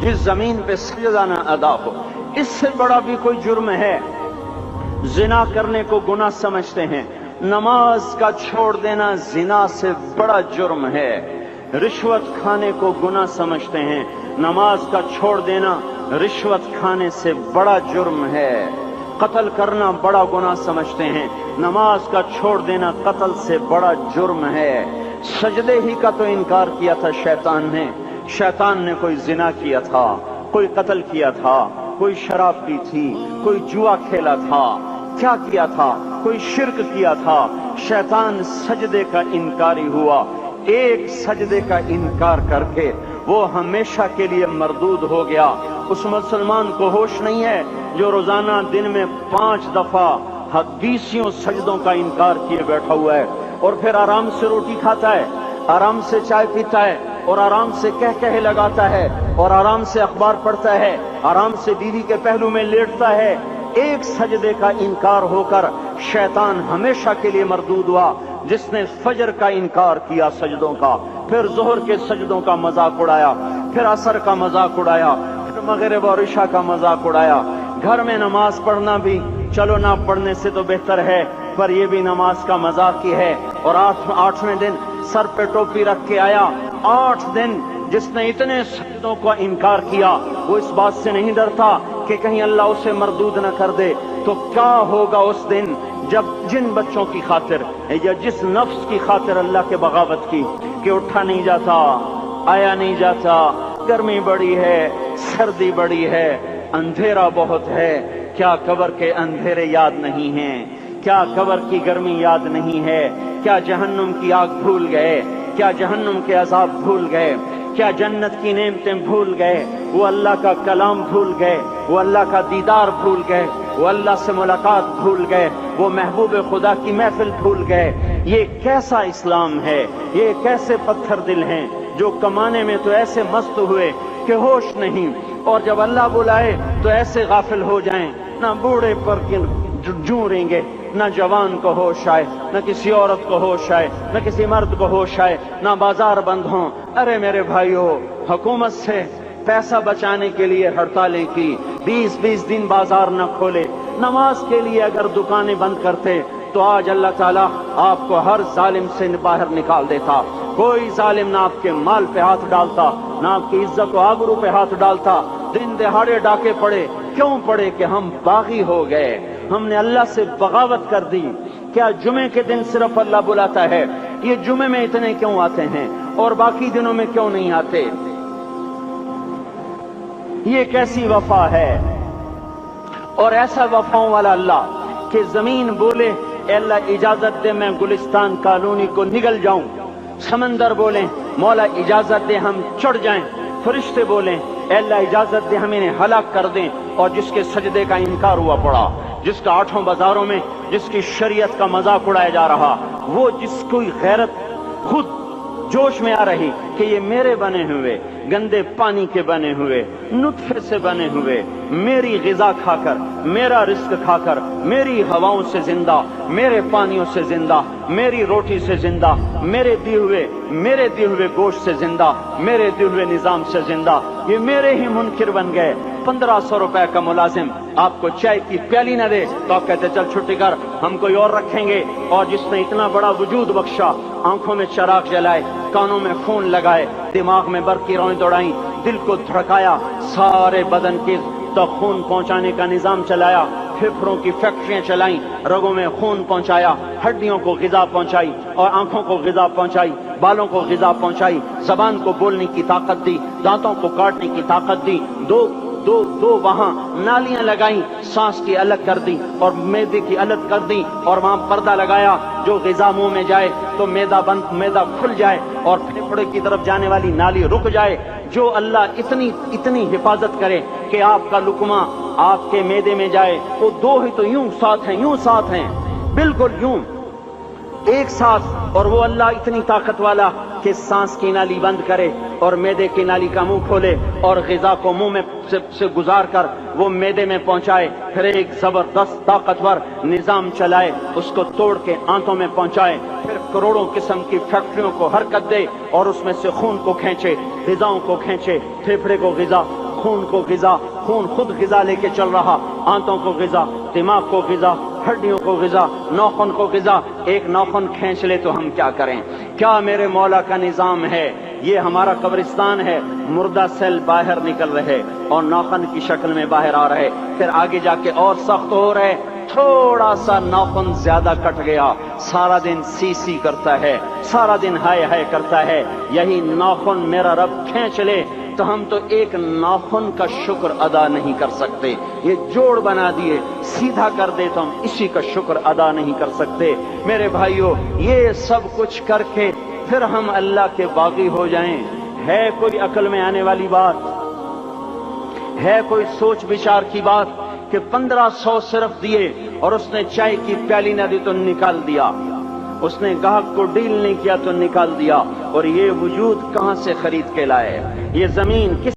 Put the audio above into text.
جس زمین پہ سجدہ نہ ادا ہو، اس سے بڑا بھی کوئی جرم ہے؟ زنا کرنے کو گناہ سمجھتے ہیں، نماز کا چھوڑ دینا زنا سے بڑا جرم ہے۔ رشوت کھانے کو گناہ سمجھتے ہیں، نماز کا چھوڑ دینا رشوت کھانے سے بڑا جرم ہے۔ قتل کرنا بڑا گناہ سمجھتے ہیں، نماز کا چھوڑ دینا قتل سے بڑا جرم ہے۔ سجدے ہی کا تو انکار کیا تھا شیطان نے کوئی زنا کیا تھا، کوئی قتل کیا تھا، کوئی شراب پی تھی، کوئی جوا کھیلا تھا، کیا کیا تھا؟ کوئی شرک کیا تھا۔ شیطان سجدے کا انکاری ہوا، ایک سجدے کا انکار کر کے وہ ہمیشہ کے لیے مردود ہو گیا۔ اس مسلمان کو ہوش نہیں ہے جو روزانہ دن میں 5 دفعہ 20 سجدوں کا انکار کیے بیٹھا ہوا ہے، اور پھر آرام سے روٹی کھاتا ہے، آرام سے چائے پیتا ہے، اور آرام سے کہہ لگاتا ہے، اور آرام سے اخبار پڑھتا ہے، آرام سے بیوی کے پہلو میں لیٹتا ہے۔ ایک سجدے کا انکار ہو کر شیطان ہمیشہ کے لیے مردود ہوا۔ جس نے فجر کا انکار کیا سجدوں کا، پھر ظہر کے سجدوں کا مذاق اڑایا، پھر عصر کا مذاق اڑایا، پھر مغرب اور عشاء کا مذاق اڑایا۔ گھر میں نماز پڑھنا بھی چلو نہ پڑھنے سے تو بہتر ہے، پر یہ بھی نماز کا مذاق ہی ہے۔ اور 8ویں دن سر پہ ٹوپی رکھ کے آیا۔ 8 دن جس نے اتنے سجدوں کا انکار کیا، وہ اس بات سے نہیں ڈرتا کہ کہیں اللہ اسے مردود نہ کر دے۔ تو کیا ہوگا اس دن جب جن بچوں کی خاطر یا جس نفس کی خاطر اللہ کے بغاوت کی کہ اٹھا نہیں جاتا، آیا نہیں جاتا، گرمی بڑی ہے، سردی بڑی ہے، اندھیرا بہت ہے، کیا قبر کے اندھیرے یاد نہیں ہیں؟ کیا قبر کی گرمی یاد نہیں ہے؟ کیا جہنم کی آگ بھول گئے؟ کیا جہنم کے عذاب بھول گئے؟ کیا جنت کی نعمتیں بھول گئے؟ وہ اللہ کا کلام بھول گئے، وہ اللہ کا دیدار بھول گئے، وہ اللہ سے ملاقات بھول گئے، وہ محبوب خدا کی محفل بھول گئے۔ یہ کیسا اسلام ہے؟ یہ کیسے پتھر دل ہیں جو کمانے میں تو ایسے مست ہوئے کہ ہوش نہیں، اور جب اللہ بلائے تو ایسے غافل ہو جائیں، نہ بوڑھے پر جوں گے، نہ جوان کو ہوش آئے، نہ کسی عورت کو ہوش آئے، نہ کسی مرد کو ہوش آئے، نہ بازار بند ہوں۔ ارے میرے بھائیو، حکومت سے پیسہ بچانے کے لیے ہڑتالیں کی، 20 دن بازار نہ کھولے، نماز کے لیے اگر دکانیں بند کرتے تو آج اللہ تعالیٰ آپ کو ہر ظالم سے باہر نکال دیتا۔ کوئی ظالم نہ آپ کے مال پہ ہاتھ ڈالتا، نہ آپ کی عزت و آبرو پہ ہاتھ ڈالتا۔ دن دہاڑے ڈاکے پڑے، کیوں پڑے؟ کہ ہم باغی ہو گئے، ہم نے اللہ سے بغاوت کر دی۔ کیا جمعے کے دن صرف اللہ بلاتا ہے؟ یہ جمعے میں اتنے کیوں آتے ہیں اور باقی دنوں میں کیوں نہیں آتے؟ یہ کیسی وفا ہے؟ اور ایسا وفاؤں والا اللہ کہ زمین بولے اے اللہ اجازت دے میں گلستان کالونی کو نگل جاؤں، سمندر بولیں مولا اجازت دے ہم چڑھ جائیں، فرشتے بولیں اے اللہ اجازت دے ہم انہیں ہلاک کر دیں، اور جس کے سجدے کا انکار ہوا پڑا، جس کا 8 بازاروں میں جس کی شریعت کا مذاق اڑایا جا رہا، وہ جس کوئی غیرت خود جوش میں آ رہی کہ یہ میرے بنے ہوئے گندے پانی کے بنے ہوئے نطفے سے بنے ہوئے، میری غذا کھا کر، میرا رزق کھا کر، میری ہواؤں سے زندہ، میرے پانیوں سے زندہ، میری روٹی سے زندہ، میرے دیے ہوئے گوشت سے زندہ، میرے دیے ہوئے نظام سے زندہ، یہ میرے ہی منکر بن گئے۔ 1500 روپے کا ملازم آپ کو چائے کی پیالی نہ دے تو آپ کہتے چل چھٹی کر، ہم کوئی اور رکھیں گے۔ اور جس نے اتنا بڑا وجود بخشا، آنکھوں میں چراغ جلائے، کانوں میں خون لگائے، دماغ میں برقی روئیں دوڑائیں، دل کو دھڑکایا، سارے بدن کے تک خون پہنچانے کا نظام چلایا، پھیپھڑوں کی فیکٹریاں چلائیں، رگوں میں خون پہنچایا، ہڈیوں کو غذا پہنچائی، اور آنکھوں کو غذا پہنچائی، بالوں کو غذا پہنچائی، زبان کو بولنے کی طاقت دی، دانتوں کو کاٹنے کی طاقت دی، دو وہاں نالیاں لگائیں، سانس کی الگ کر دی اور معدے کی الگ کر دی، اور وہاں پردہ لگایا، جو غذا منہ میں جائے تو معدہ کھل جائے اور پھیپھڑے کی طرف جانے والی نالی رک جائے۔ جو اللہ اتنی حفاظت کرے کہ آپ کا لقمہ آپ کے معدے میں جائے، وہ 2 ہی تو یوں ساتھ ہیں، بالکل یوں ایک ساتھ، اور وہ اللہ اتنی طاقت والا کہ سانس کی نالی بند کرے اور معدے کی نالی کا منہ کھولے اور غذا کو منہ میں سے گزار کر وہ معدے میں پہنچائے، پھر ایک زبردست طاقتور نظام چلائے، اس کو توڑ کے آنتوں میں پہنچائے، پھر کروڑوں قسم کی فیکٹریوں کو حرکت دے اور اس میں سے خون کو کھینچے، غذاؤں کو کھینچے، پھیپھڑے کو غذا، خون کو غذا، خون خود غذا لے کے چل رہا، آنتوں کو غذا، دماغ کو غذا، ہڈیوں کو غذا، ناخن کو غذا۔ ایک ناخن کھینچ لے تو ہم کیا کریں؟ کیا میرے مولا کا نظام ہے؟ یہ ہمارا قبرستان ہے، مردہ سیل باہر نکل رہے اور ناخن کی شکل میں باہر آ رہے، پھر آگے جا کے اور سخت ہو رہے، تھوڑا سا ناخن زیادہ کٹ گیا، سارا دن سی سی کرتا ہے، سارا دن ہائے ہائے کرتا ہے۔ یہی ناخن میرا رب کھینچ لے تو ہم تو ایک ناخن کا شکر ادا نہیں کر سکتے۔ یہ جوڑ بنا دیے، سیدھا کر دے تو ہم اسی کا شکر ادا نہیں کر سکتے۔ میرے بھائیو، یہ سب کچھ کر کے پھر ہم اللہ کے باغی ہو جائیں، ہے کوئی عقل میں آنے والی بات؟ ہے کوئی سوچ بچار کی بات کہ 1500 صرف دیے اور اس نے چائے کی پیالی نہ دی تو نکال دیا، اس نے گاہک کو ڈیل نہیں کیا تو نکال دیا، اور یہ وجود کہاں سے خرید کے لائے؟ یہ زمین کس